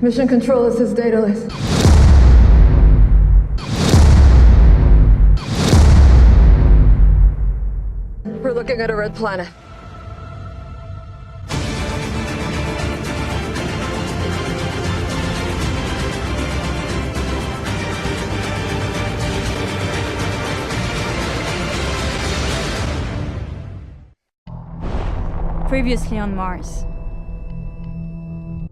Mission Control, this is data list. We're looking at a red planet. Previously on Mars.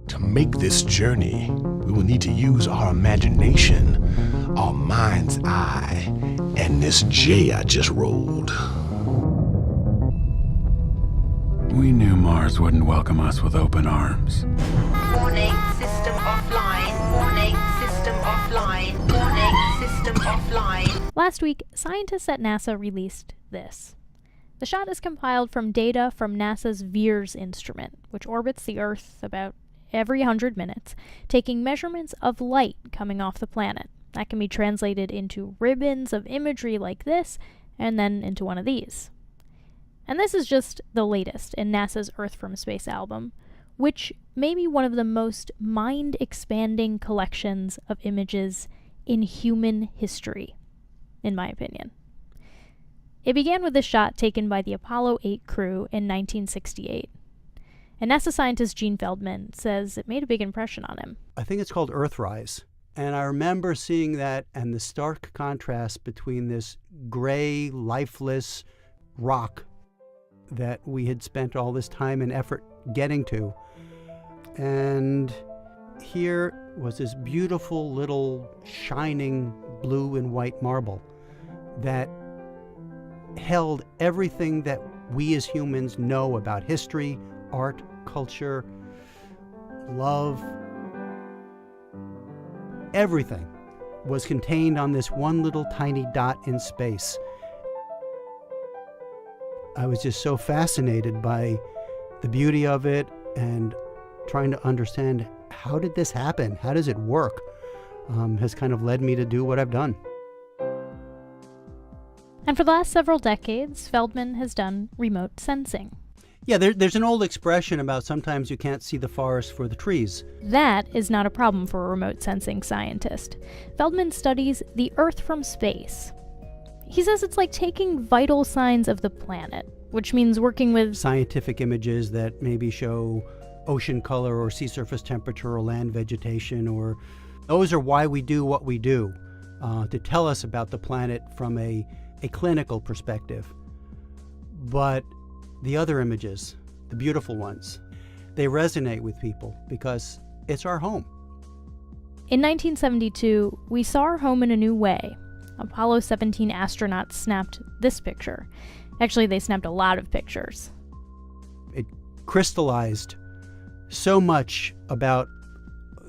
To make this journey, we will need to use our imagination, our mind's eye, and this J I just rolled. We knew Mars wouldn't welcome us with open arms. Warning, system offline. Warning, system offline. Warning, system offline. Last week, scientists at NASA released this. The shot is compiled from data from NASA's VEERS instrument, which orbits the Earth about every 100 minutes, taking measurements of light coming off the planet. That can be translated into ribbons of imagery like this, and then into one of these. And this is just the latest in NASA's Earth from Space album, which may be one of the most mind-expanding collections of images in human history, in my opinion. It began with a shot taken by the Apollo 8 crew in 1968. And NASA scientist Gene Feldman says it made a big impression on him. I think it's called Earthrise. And I remember seeing that and the stark contrast between this gray, lifeless rock that we had spent all this time and effort getting to. And here was this beautiful little shining blue and white marble that held everything that we as humans know about history, art, culture, love. Everything was contained on this one little tiny dot in space. I was just so fascinated by the beauty of it and trying to understand, how did this happen? How does it work? Has kind of led me to do what I've done. And for the last several decades, Feldman has done remote sensing. Yeah, there's an old expression about sometimes you can't see the forest for the trees. That is not a problem for a remote sensing scientist. Feldman studies the Earth from space. He says it's like taking vital signs of the planet, which means working with scientific images that maybe show ocean color or sea surface temperature or land vegetation, or those are why we do what we do, to tell us about the planet from a clinical perspective. But the other images, the beautiful ones, they resonate with people because it's our home. In 1972, we saw our home in a new way. Apollo 17 astronauts snapped this picture. Actually, they snapped a lot of pictures. It crystallized so much about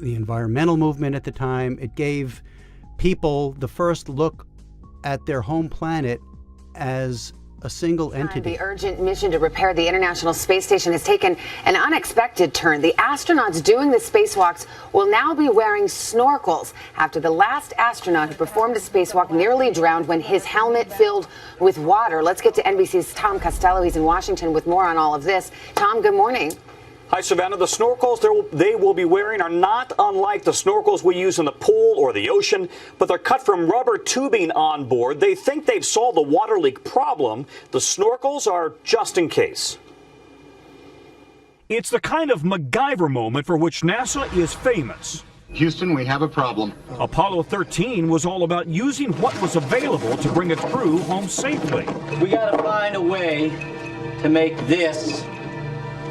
the environmental movement at the time. It gave people the first look at their home planet as a single entity. The urgent mission to repair the International Space Station has taken an unexpected turn. The astronauts doing the spacewalks will now be wearing snorkels after the last astronaut who performed a spacewalk nearly drowned when his helmet filled with water. Let's get to NBC's Tom Costello. He's in Washington with more on all of this. Tom, good morning. Hi, Savannah. The snorkels they will be wearing are not unlike the snorkels we use in the pool or the ocean, but they're cut from rubber tubing on board. They think they've solved the water leak problem. The snorkels are just in case. It's the kind of MacGyver moment for which NASA is famous. Houston, we have a problem. Apollo 13 was all about using what was available to bring a crew home safely. We gotta find a way to make this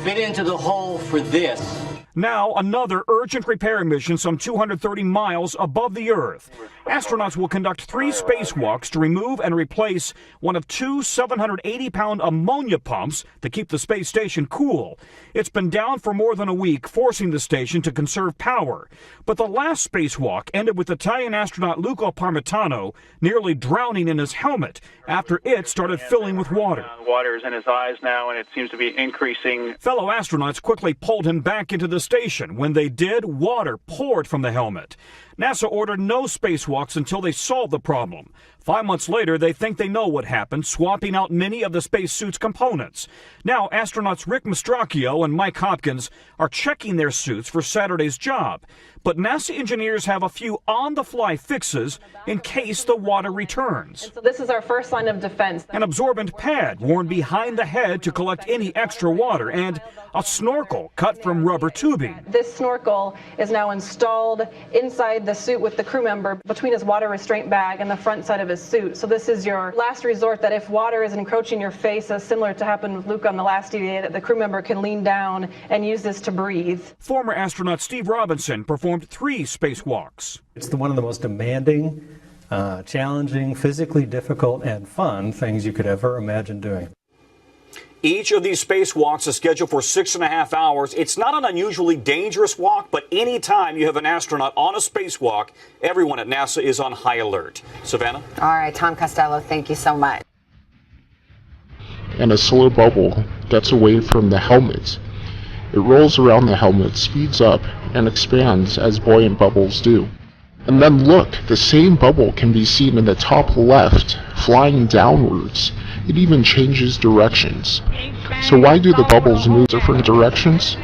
fit into the hole for this. Now, another urgent repair mission some 230 miles above the Earth. Astronauts will conduct 3 spacewalks to remove and replace one of 2 780-pound ammonia pumps to keep the space station cool. It's been down for more than a week, forcing the station to conserve power. But the last spacewalk ended with Italian astronaut Luca Parmitano nearly drowning in his helmet after it started filling with water. Water is in his eyes now, and it seems to be increasing. Fellow astronauts quickly pulled him back into the station. When they did, water poured from the helmet. NASA ordered no spacewalks until they solved the problem. 5 months later, they think they know what happened, swapping out many of the spacesuit's components. Now, astronauts Rick Mastracchio and Mike Hopkins are checking their suits for Saturday's job. But NASA engineers have a few on-the-fly fixes in case the water returns. And so this is our first line of defense. An absorbent pad worn behind the head to collect any extra water, and a snorkel cut from rubber tubing. This snorkel is now installed inside the suit with the crew member between his water restraint bag and the front side of his suit. So this is your last resort that if water is encroaching your face, as similar to happened with Luke on the last EVA, that the crew member can lean down and use this to breathe. Former astronaut Steve Robinson performed 3 spacewalks. It's one of the most demanding, challenging, physically difficult, and fun things you could ever imagine doing. Each of these spacewalks is scheduled for 6.5 hours. It's not an unusually dangerous walk, but anytime you have an astronaut on a spacewalk, everyone at NASA is on high alert. Savannah? All right, Tom Costello, thank you so much. And a slow bubble gets away from the helmet. It rolls around the helmet, speeds up, and expands as buoyant bubbles do. And then look, the same bubble can be seen in the top left, flying downwards. It even changes directions. So why do the bubbles move different directions?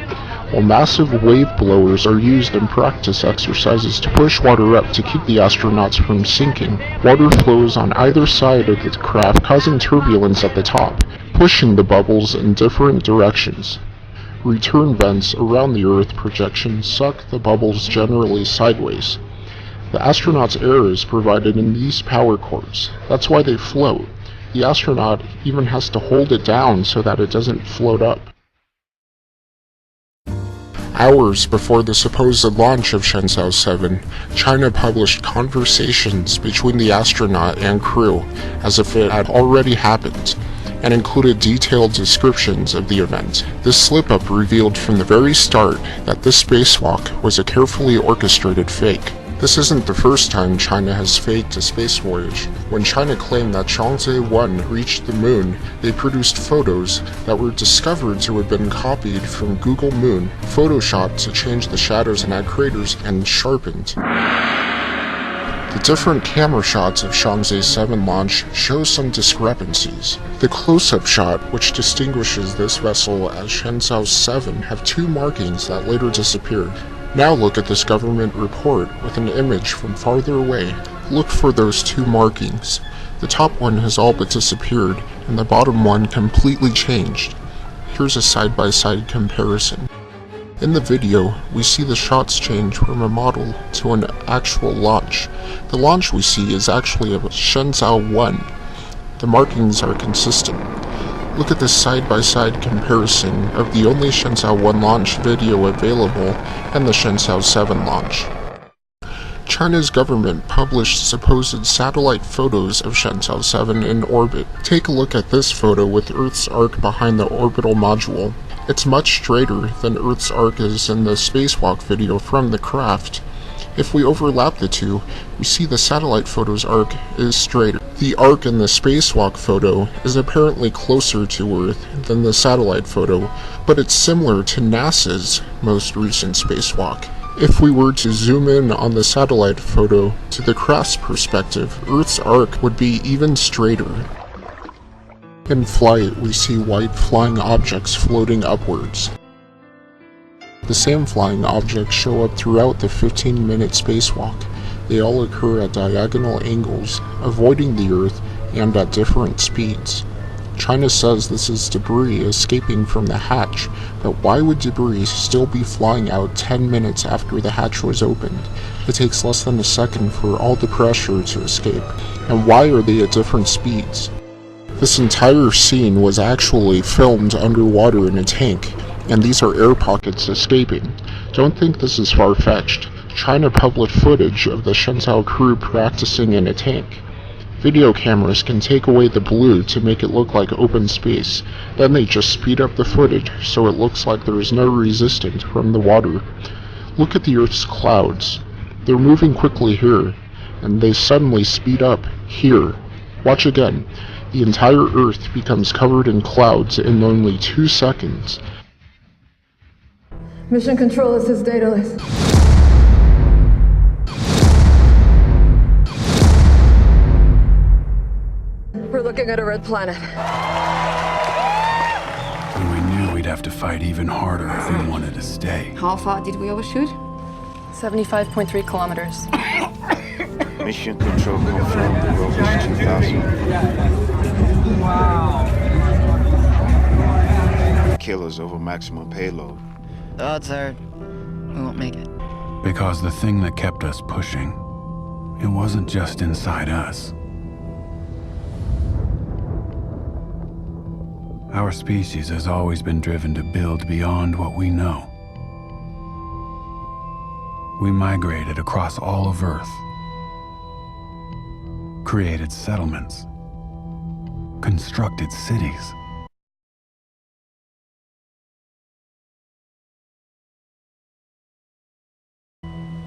Well, massive wave blowers are used in practice exercises to push water up to keep the astronauts from sinking. Water flows on either side of the craft, causing turbulence at the top, pushing the bubbles in different directions. Return vents around the Earth projection suck the bubbles generally sideways. The astronaut's air is provided in these power cords. That's why they float. The astronaut even has to hold it down so that it doesn't float up. Hours before the supposed launch of Shenzhou 7, China published conversations between the astronaut and crew as if it had already happened, and included detailed descriptions of the event. This slip-up revealed from the very start that this spacewalk was a carefully orchestrated fake. This isn't the first time China has faked a space voyage. When China claimed that Chang'e 1 reached the moon, they produced photos that were discovered to have been copied from Google Moon, photoshopped to change the shadows and add craters, and sharpened. The different camera shots of Chang'e 7 launch show some discrepancies. The close-up shot, which distinguishes this vessel as Shenzhou 7, have 2 markings that later disappeared. Now look at this government report with an image from farther away. Look for those 2 markings. The top one has all but disappeared, and the bottom one completely changed. Here's a side-by-side comparison. In the video, we see the shots change from a model to an actual launch. The launch we see is actually of Shenzhou 1. The markings are consistent. Look at this side-by-side comparison of the only Shenzhou 1 launch video available and the Shenzhou 7 launch. China's government published supposed satellite photos of Shenzhou 7 in orbit. Take a look at this photo with Earth's arc behind the orbital module. It's much straighter than Earth's arc is in the spacewalk video from the craft. If we overlap the two, we see the satellite photo's arc is straighter. The arc in the spacewalk photo is apparently closer to Earth than the satellite photo, but it's similar to NASA's most recent spacewalk. If we were to zoom in on the satellite photo to the craft's perspective, Earth's arc would be even straighter. In flight, we see white flying objects floating upwards. The same flying objects show up throughout the 15-minute spacewalk. They all occur at diagonal angles, avoiding the Earth and at different speeds. China says this is debris escaping from the hatch, but why would debris still be flying out 10 minutes after the hatch was opened? It takes less than a second for all the pressure to escape. And why are they at different speeds? This entire scene was actually filmed underwater in a tank, and these are air pockets escaping. Don't think this is far-fetched. China published footage of the Shenzhou crew practicing in a tank. Video cameras can take away the blue to make it look like open space. Then they just speed up the footage so it looks like there is no resistance from the water. Look at the Earth's clouds. They're moving quickly here, and they suddenly speed up here. Watch again. The entire Earth becomes covered in clouds in only 2 seconds. Mission Control, this is Daedalus. looking at a red planet. And we knew we'd have to fight even harder if we wanted to stay. How far did we overshoot? 75.3 kilometers. Mission control confirmed the rover's 2000. Wow. Killers over maximum payload. The odds are we won't make it. Because the thing that kept us pushing, it wasn't just inside us. Our species has always been driven to build beyond what we know. We migrated across all of Earth, created settlements, constructed cities.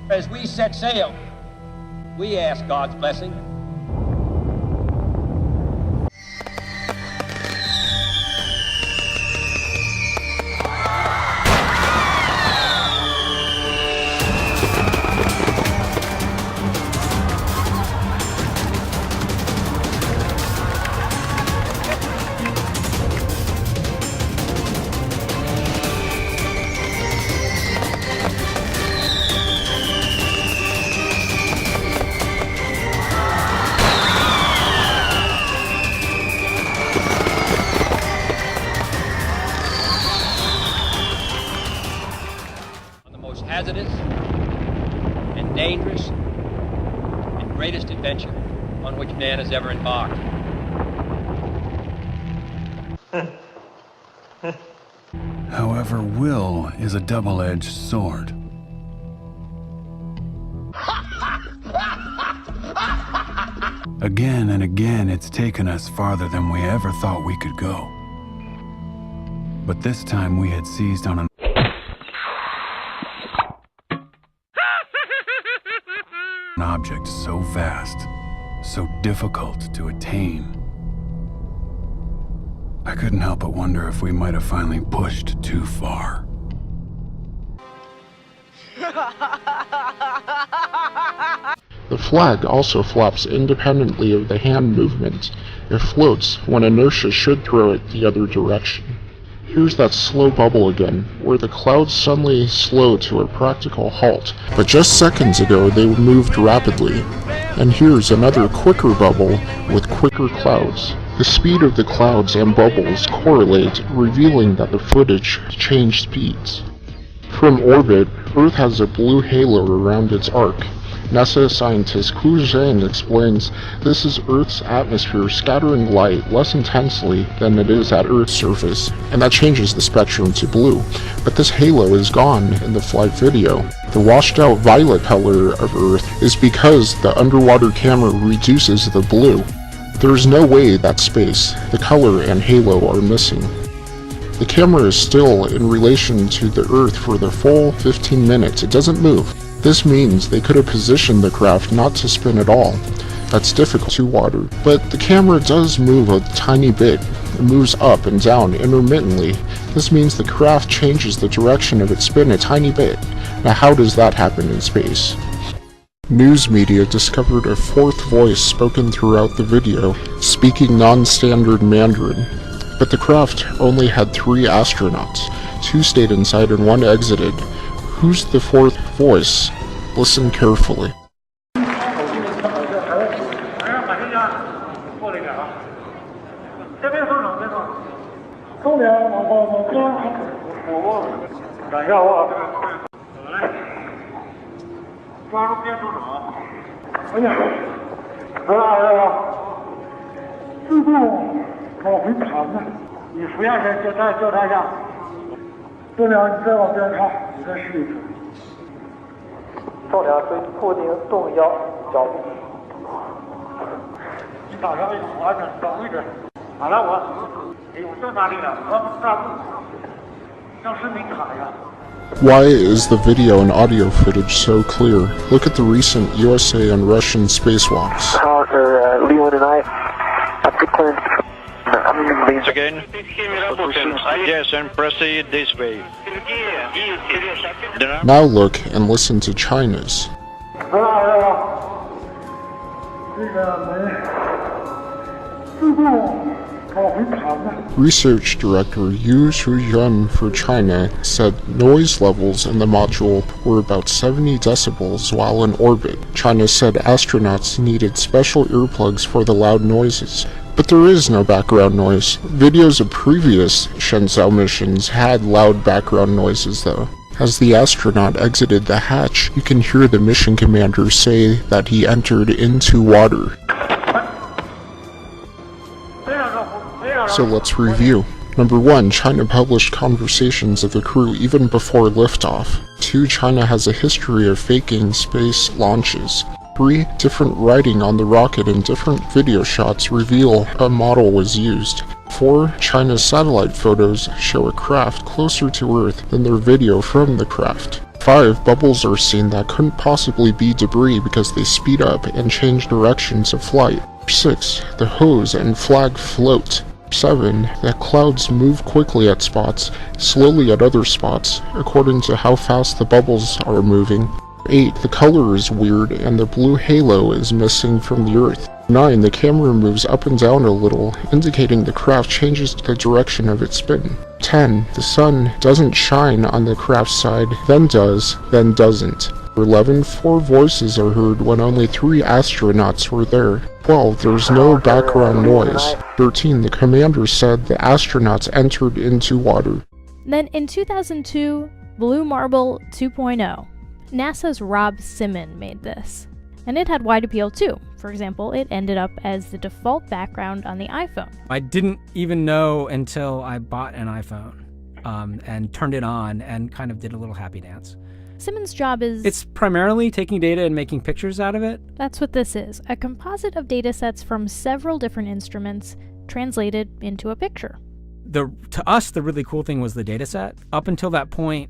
As we set sail, we ask God's blessing. Hazardous and dangerous and greatest adventure on which man has ever embarked. However, will is a double-edged sword. Again and again, it's taken us farther than we ever thought we could go. But this time we had seized on an object so vast, so difficult to attain. I couldn't help but wonder if we might have finally pushed too far. The flag also flaps independently of the hand movement. It floats when inertia should throw it the other direction. Here's that slow bubble again, where the clouds suddenly slow to a practical halt, but just seconds ago they moved rapidly. And here's another quicker bubble with quicker clouds. The speed of the clouds and bubbles correlate, revealing that the footage changed speeds. From orbit, Earth has a blue halo around its arc. NASA scientist Ku Zhang explains this is Earth's atmosphere scattering light less intensely than it is at Earth's surface, and that changes the spectrum to blue. But this halo is gone in the flight video. The washed out violet color of Earth is because the underwater camera reduces the blue. There is no way that space, the color and halo are missing. The camera is still in relation to the Earth for the full 15 minutes. It doesn't move. This means they could have positioned the craft not to spin at all. That's difficult to water, but the camera does move a tiny bit. It moves up and down intermittently. This means the craft changes the direction of its spin a tiny bit. Now how does that happen in space? News media discovered a fourth voice spoken throughout the video, speaking non-standard Mandarin. But the craft only had 3 astronauts. 2 stayed inside and 1 exited. Who's the fourth voice? Listen carefully. Why is the video and audio footage so clear? Look at the recent USA and Russian spacewalks. Leon and I have good clearance. Again, yes, and proceed this way. Now look and listen to China's. Research Director Yu Shuyuan for China said noise levels in the module were about 70 decibels while in orbit. China said astronauts needed special earplugs for the loud noises. But there is no background noise. Videos of previous Shenzhou missions had loud background noises though. As the astronaut exited the hatch, you can hear the mission commander say that he entered into water. So let's review. Number 1, China published conversations of the crew even before liftoff. 2, China has a history of faking space launches. 3, different writing on the rocket and different video shots reveal a model was used. 4, China's satellite photos show a craft closer to Earth than their video from the craft. 5, bubbles are seen that couldn't possibly be debris because they speed up and change directions of flight. 6, the hose and flag float. 7, that clouds move quickly at spots, slowly at other spots, according to how fast the bubbles are moving. 8, the color is weird and the blue halo is missing from the Earth. 9, the camera moves up and down a little, indicating the craft changes the direction of its spin. 10, the sun doesn't shine on the craft's side, then does, then doesn't. 11, 4 voices are heard when only 3 astronauts were there. 12, there's no background noise. 13, the commander said the astronauts entered into water. Then in 2002, Blue Marble 2.0. NASA's Rob Simon made this. And it had wide appeal too. For example, it ended up as the default background on the iPhone. I didn't even know until I bought an iPhone and turned it on and kind of did a little happy dance. Simon's job is... It's primarily taking data and making pictures out of it. That's what this is, a composite of data sets from several different instruments translated into a picture. To us, the really cool thing was the data set. Up until that point,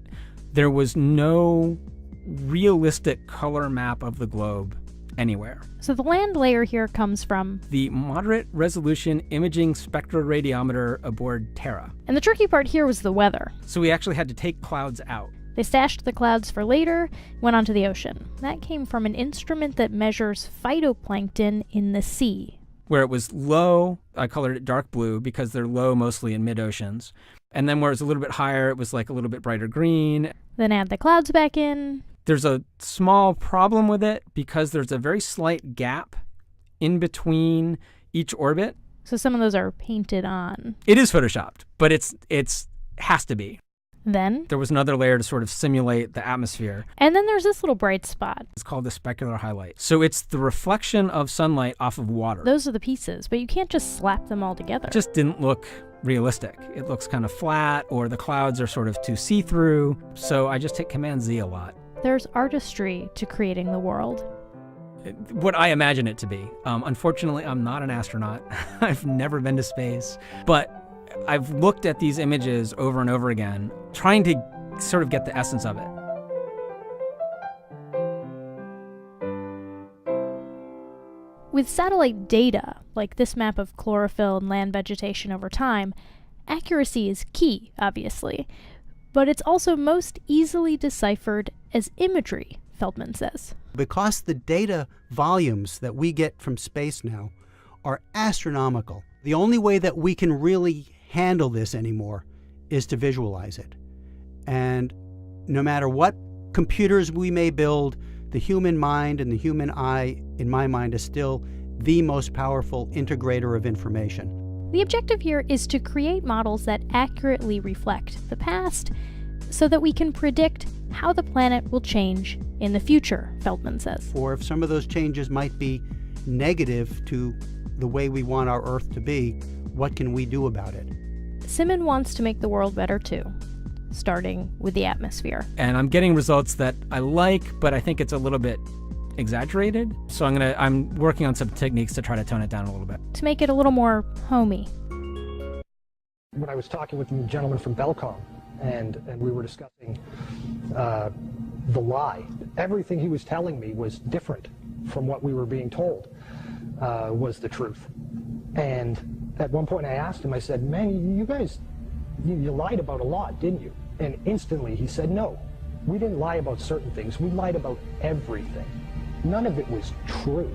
there was no realistic color map of the globe anywhere. So the land layer here comes from the Moderate Resolution Imaging Spectroradiometer aboard Terra. And the tricky part here was the weather. So we actually had to take clouds out. They stashed the clouds for later, went onto the ocean. That came from an instrument that measures phytoplankton in the sea. Where it was low, I colored it dark blue because they're low mostly in mid-oceans. And then where it was a little bit higher, it was like a little bit brighter green. Then add the clouds back in. There's a small problem with it because there's a very slight gap in between each orbit. So some of those are painted on. It is photoshopped, but it's has to be. Then there was another layer to sort of simulate the atmosphere. And then there's this little bright spot. It's called the specular highlight. So it's the reflection of sunlight off of water. Those are the pieces, but you can't just slap them all together. It just didn't look realistic. It looks kind of flat, or the clouds are sort of too see-through. So I just hit Command-Z a lot. There's artistry to creating the world. What I imagine it to be. Unfortunately, I'm not an astronaut. I've never been to space. But I've looked at these images over and over again, trying to sort of get the essence of it. With satellite data, like this map of chlorophyll and land vegetation over time, accuracy is key, obviously. But it's also most easily deciphered as imagery, Feldman says. Because the data volumes that we get from space now are astronomical, the only way that we can really handle this anymore is to visualize it. And no matter what computers we may build, the human mind and the human eye, in my mind, is still the most powerful integrator of information. The objective here is to create models that accurately reflect the past so that we can predict how the planet will change in the future, Feldman says. Or if some of those changes might be negative to the way we want our Earth to be, what can we do about it? Simon wants to make the world better too, starting with the atmosphere. And I'm getting results that I like, but I think it's a little bit exaggerated. So I'm working on some techniques to try to tone it down a little bit. To make it a little more homey. When I was talking with the gentleman from Belcom, and we were discussing the lie, everything he was telling me was different from what we were being told was the truth. And at one point I asked him, I said, man, you guys, you lied about a lot, didn't you? And instantly he said, no, we didn't lie about certain things. We lied about everything. None of it was true.